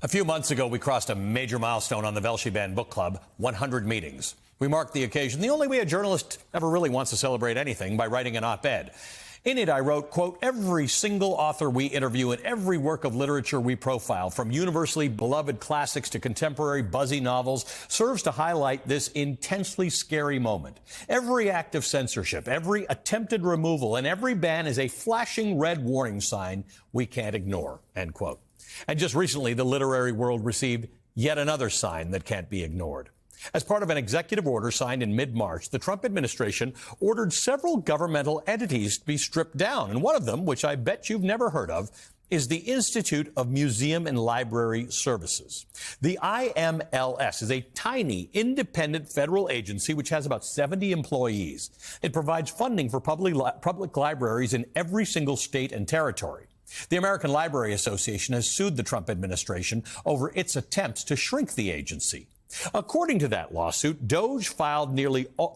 A few months ago, we crossed a major milestone on the Velshi Band Book Club, 100 meetings. We marked the occasion the only way a journalist ever really wants to celebrate anything, by writing an op-ed. In it, I wrote, quote, every single author we interview and every work of literature we profile, from universally beloved classics to contemporary buzzy novels, serves to highlight this intensely scary moment. Every act of censorship, every attempted removal, and every ban is a flashing red warning sign we can't ignore, end quote. And just recently, the literary world received yet another sign that can't be ignored. As part of an executive order signed in mid-March, the Trump administration ordered several governmental entities to be stripped down. And one of them, which I bet you've never heard of, is the Institute of Museum and Library Services. The IMLS is a tiny, independent federal agency which has about 70 employees. It provides funding for public libraries in every single state and territory. The American Library Association has sued the Trump administration over its attempts to shrink the agency. According to that lawsuit, DOJ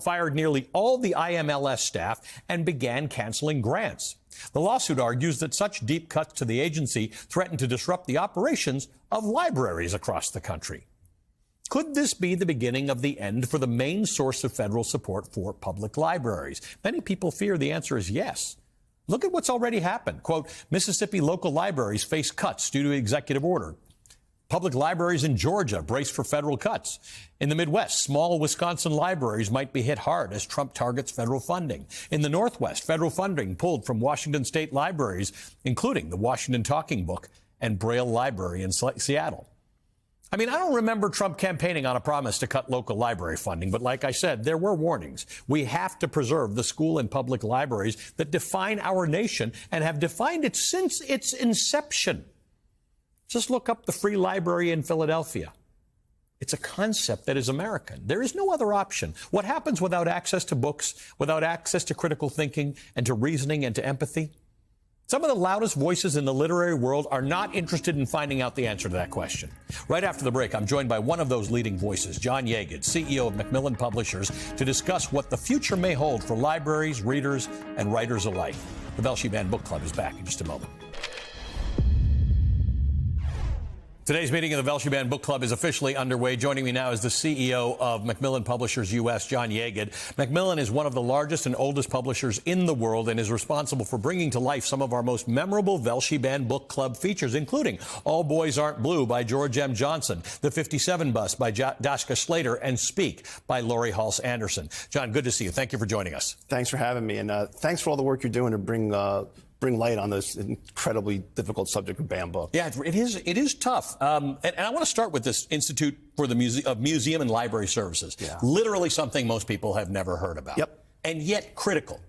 fired nearly all the IMLS staff and began canceling grants. The lawsuit argues that such deep cuts to the agency threaten to disrupt the operations of libraries across the country. Could this be the beginning of the end for the main source of federal support for public libraries? Many people fear the answer is yes. Look at what's already happened. Quote, Mississippi local libraries face cuts due to executive order. Public libraries in Georgia brace for federal cuts. In the Midwest, small Wisconsin libraries might be hit hard as Trump targets federal funding. In the Northwest, federal funding pulled from Washington state libraries, including the Washington Talking Book and Braille Library in Seattle. I mean, I don't remember Trump campaigning on a promise to cut local library funding, but like I said, there were warnings. We have to preserve the school and public libraries that define our nation and have defined it since its inception. Just look up the Free Library in Philadelphia. It's a concept that is American. There is no other option. What happens without access to books, without access to critical thinking and to reasoning and to empathy? Some of the loudest voices in the literary world are not interested in finding out the answer to that question. Right after the break, I'm joined by one of those leading voices, John Yeagood, CEO of Macmillan Publishers, to discuss what the future may hold for libraries, readers, and writers alike. The Velshi Band Book Club is back in just a moment. Today's meeting of the Velshi Band Book Club is officially underway. Joining me now is the CEO of Macmillan Publishers U.S., John Yeagood. Macmillan is one of the largest and oldest publishers in the world and is responsible for bringing to life some of our most memorable Velshi Band Book Club features, including All Boys Aren't Blue by George M. Johnson, The 57 Bus by Daska Slater, and Speak by Laurie Halse Anderson. John, good to see you. Thank you for joining us. Thanks for having me, and thanks for all the work you're doing to bring light on this incredibly difficult subject of banned books. Yeah, it is tough. And I want to start with this Institute for the Museum and Library Services. Yeah. Literally something most people have never heard about. Yep. And yet critical.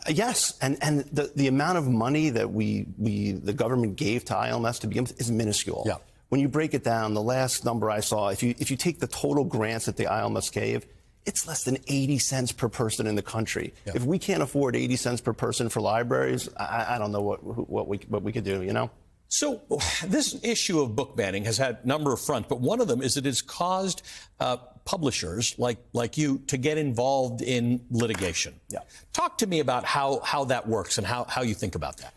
Yes, and the amount of money that the government gave to ILMS to begin with is minuscule. Yeah. When you break it down, the last number I saw, if you take the total grants that the ILMS gave, it's less than 80 cents per person in the country. Yeah. If we can't afford 80 cents per person for libraries, I don't know what we could do, you know? So this issue of book banning has had a number of fronts, but one of them is that it's caused publishers like you to get involved in litigation. Yeah. Talk to me about how that works and how you think about that.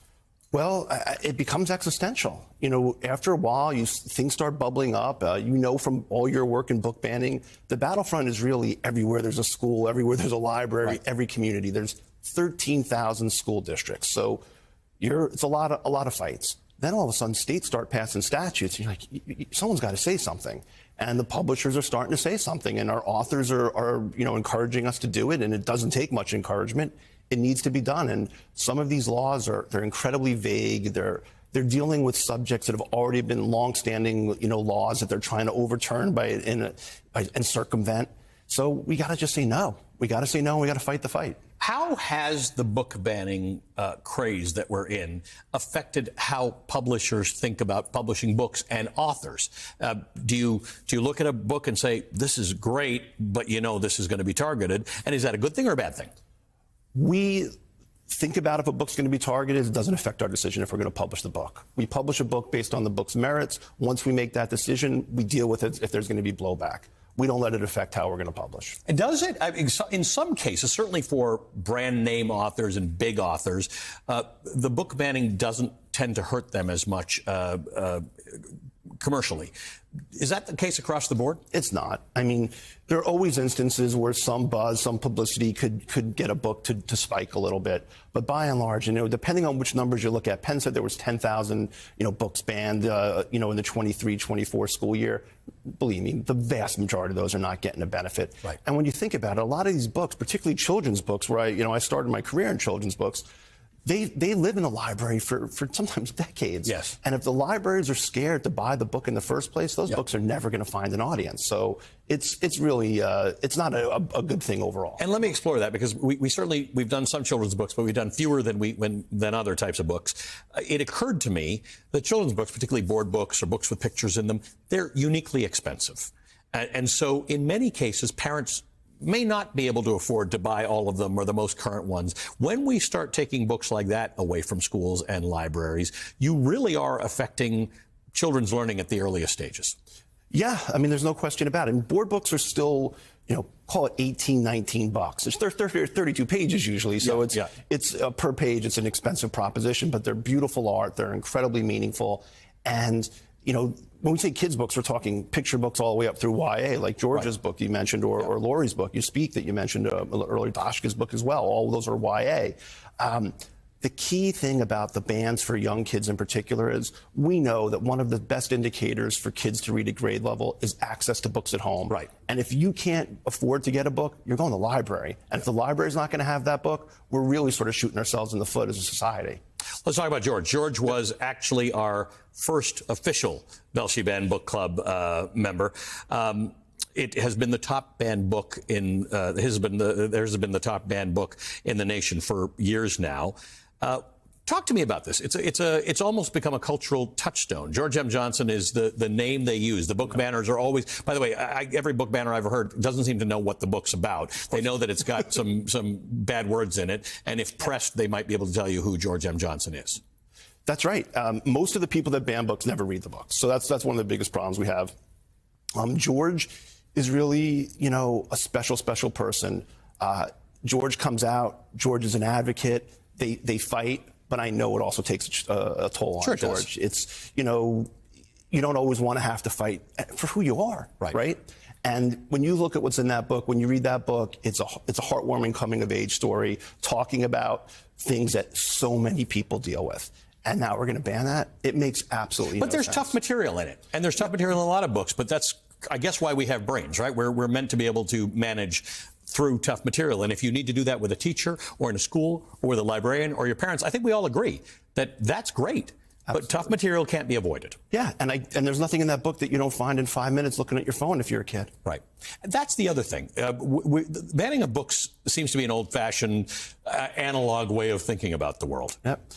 Well, it becomes existential. You know, after a while, things start bubbling up. You know from all your work in book banning, the battlefront is really everywhere there's a school, everywhere there's a library, right. Every community. There's 13,000 school districts. So it's a lot of fights. Then all of a sudden, states start passing statutes. And you're like, someone's got to say something. And the publishers are starting to say something. And our authors are encouraging us to do it. And it doesn't take much encouragement. It needs to be done. And some of these laws they're incredibly vague. They're dealing with subjects that have already been longstanding, laws that they're trying to overturn and circumvent. So we got to just say no. We got to say no. We got to fight the fight. How has the book banning craze that we're in affected how publishers think about publishing books and authors? Do you look at a book and say, this is great, but this is going to be targeted? And is that a good thing or a bad thing? We think about if a book's going to be targeted. It doesn't affect our decision if we're going to publish the book. We publish a book based on the book's merits. Once we make that decision, we deal with it if there's going to be blowback. We don't let it affect how we're going to publish. And does it? In some cases, certainly for brand name authors and big authors, the book banning doesn't tend to hurt them as much. commercially. Is that the case across the board? It's not. I mean, there are always instances where some buzz, some publicity could get a book to spike a little bit. But by and large, depending on which numbers you look at, Penn said there was 10,000, books banned, in the 23-24 school year. Believe me, the vast majority of those are not getting a benefit. Right. And when you think about it, a lot of these books, particularly children's books, where I started my career in children's books, they live in a library for sometimes decades. Yes. And if the libraries are scared to buy the book in the first place, those books are never going to find an audience. So it's really it's not a good thing overall. And let me explore that, because we've done some children's books, but we've done fewer than other types of books. It occurred to me that children's books, particularly board books or books with pictures in them, they're uniquely expensive. And so in many cases, parents may not be able to afford to buy all of them or the most current ones. When we start taking books like that away from schools and libraries, you really are affecting children's learning at the earliest stages. Yeah, I mean, there's no question about it. And board books are still, call it 18, 19 bucks. It's 32 pages usually, so it's per page. It's an expensive proposition, but they're beautiful art. They're incredibly meaningful. And, when we say kids' books, we're talking picture books all the way up through YA, like George's book you mentioned, or Lori's book, You Speak, that you mentioned earlier, Dashka's book as well. All of those are YA. The key thing about the bans for young kids in particular is we know that one of the best indicators for kids to read at grade level is access to books at home. Right. And if you can't afford to get a book, you're going to the library. And if the library's not going to have that book, we're really sort of shooting ourselves in the foot as a society. Let's talk about George. George was actually our first official Velshi Banned Book Club member. It has been the top banned book in theirs has been the top banned book in the nation for years now. Talk to me about this. It's almost become a cultural touchstone. George M. Johnson is the name they use. The book banners are always, by the way, every book banner I've ever heard doesn't seem to know what the book's about. They know that it's got some bad words in it, and if pressed, they might be able to tell you who George M. Johnson is. That's right. Most of the people that ban books never read the books. So that's one of the biggest problems we have. George is really, a special person. George comes out. George is an advocate. They fight. But I know it also takes a toll on George. It's, you don't always want to have to fight for who you are, right? And when you look at what's in that book, when you read that book, it's a heartwarming coming-of-age story talking about things that so many people deal with. And now we're going to ban that? It makes absolutely no sense. But there's tough material in it. And there's tough material in a lot of books. But that's, I guess, why we have brains, right? We're meant to be able to manage through tough material. And if you need to do that with a teacher or in a school or with a librarian or your parents, I think we all agree that that's great. Absolutely. But tough material can't be avoided. Yeah, and there's nothing in that book that you don't find in 5 minutes looking at your phone if you're a kid. Right. That's the other thing. Banning of books seems to be an old-fashioned, analog way of thinking about the world. Yep.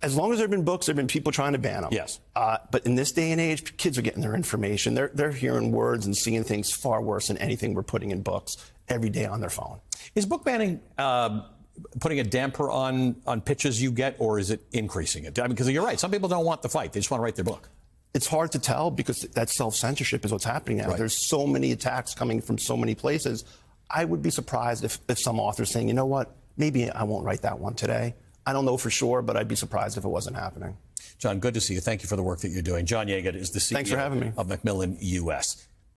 As long as there have been books, there have been people trying to ban them. Yes. But in this day and age, kids are getting their information. They're hearing words and seeing things far worse than anything we're putting in books every day on their phone. Is book banning putting a damper on pitches you get, or is it increasing it? I mean, because you're right. Some people don't want the fight. They just want to write their book. It's hard to tell because that self-censorship is what's happening now. Right. There's so many attacks coming from so many places. I would be surprised if some author's saying, you know what, maybe I won't write that one today. I don't know for sure, but I'd be surprised if it wasn't happening. John, good to see you. Thank you for the work that you're doing. John Yeagot is the CEO Thanks for having me. of Macmillan US.